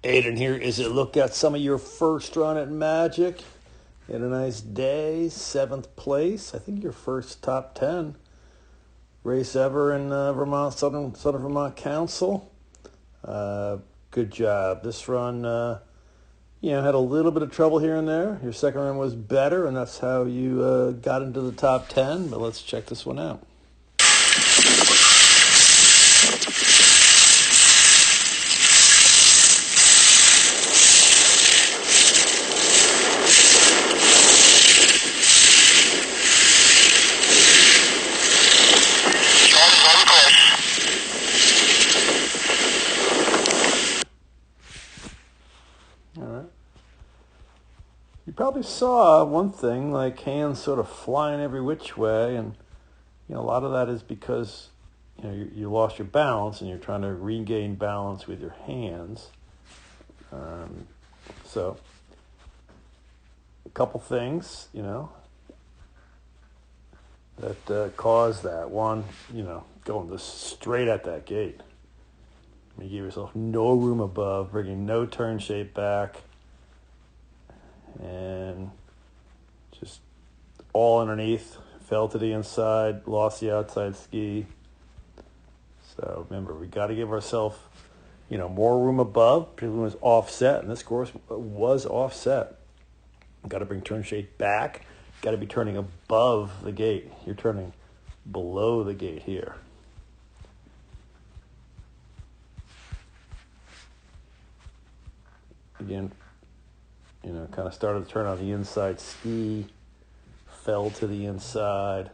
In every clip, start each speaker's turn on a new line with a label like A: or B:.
A: Aiden here. Is it look at some of your first run at Magic? You had a nice day, 7th place. I think your first top 10 race ever in Vermont, Southern Vermont Council. Good job. This run, had a little bit of trouble here and there. Your second run was better, and that's how you got into the top 10. But let's check this one out. All right. You probably saw one thing, like hands sort of flying every which way, and a lot of that is because you lost your balance and you're trying to regain balance with your hands. So a couple things, that cause that. One, going this straight at that gate. You give yourself no room above, bringing no turn shape back, and just all underneath. Fell to the inside, lost the outside ski. So remember, we got to give ourselves, more room above, particularly when it's offset, and this course was offset. Got to bring turn shape back. Got to be turning above the gate. You're turning below the gate here. Again, kind of started to turn on the inside ski, fell to the inside,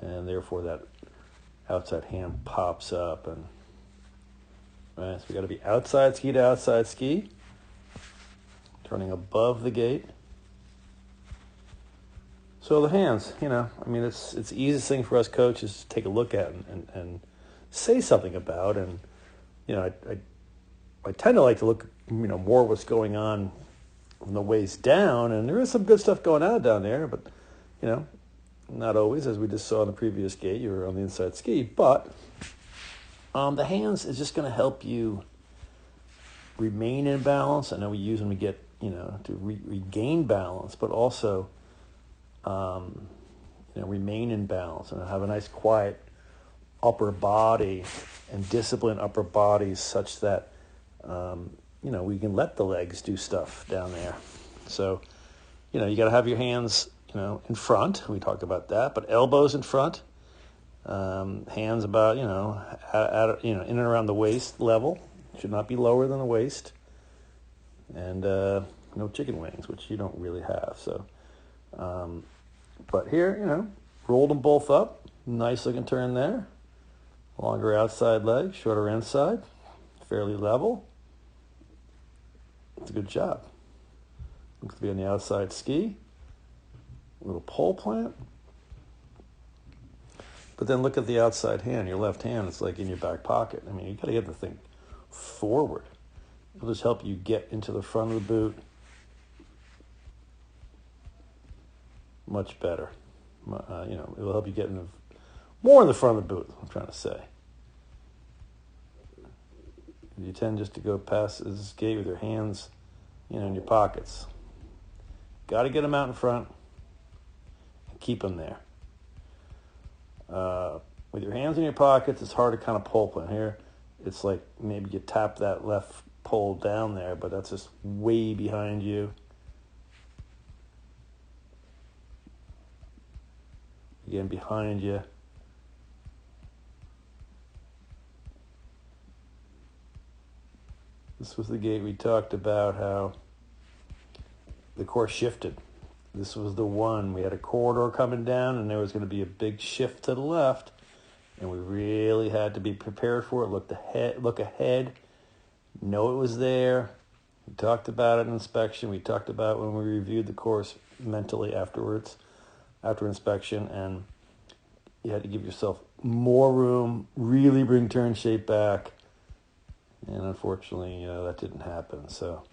A: and therefore that outside hand pops up. And right, so we got to be outside ski to outside ski, turning above the gate. So the hands, it's the easiest thing for us coaches to take a look at and say something about. And I tend to like to look, more what's going on from the waist down, and there is some good stuff going on down there, but, not always, as we just saw in the previous gate. You were on the inside ski, but the hands is just going to help you remain in balance. I know we use them to get, to regain balance, but also, remain in balance and have a nice quiet upper body and disciplined upper bodies such that, we can let the legs do stuff down there. So, you got to have your hands, in front. We talked about that, but elbows in front, hands about, in and around the waist level. Should not be lower than the waist. And no chicken wings, which you don't really have. So, but here, rolled them both up. Nice looking turn there. Longer outside leg, shorter inside, fairly level. It's a good job. Looks to be on the outside ski. A little pole plant. But then look at the outside hand. Your left hand, it's like in your back pocket. I mean, you got to get the thing forward. It'll just help you get into the front of the boot much better. It will help you get more in the front of the boot, I'm trying to say. You tend just to go past this gate with your hands, in your pockets. Got to get them out in front and keep them there. With your hands in your pockets, it's hard to kind of pole plant. Here, it's like maybe you tap that left pole down there, but that's just way behind you. Again, behind you. This was the gate we talked about how the course shifted. This was the one. We had a corridor coming down, and there was going to be a big shift to the left, and we really had to be prepared for it. Look ahead. Know it was there. We talked about it in inspection. We talked about it when we reviewed the course mentally afterwards, after inspection, and you had to give yourself more room, really bring turn shape back. And unfortunately, that didn't happen. So,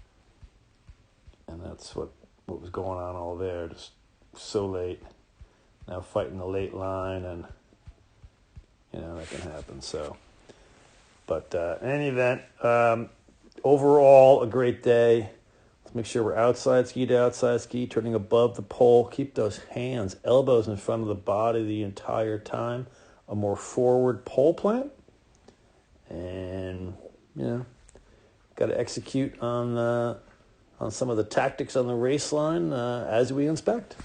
A: and that's what was going on all there. Just so late. Now fighting the late line, and that can happen. So, But in any event, overall, a great day. Let's make sure we're outside ski to outside ski, turning above the pole. Keep those hands, elbows in front of the body the entire time. A more forward pole plant. And, got to execute on some of the tactics on the race line as we inspect.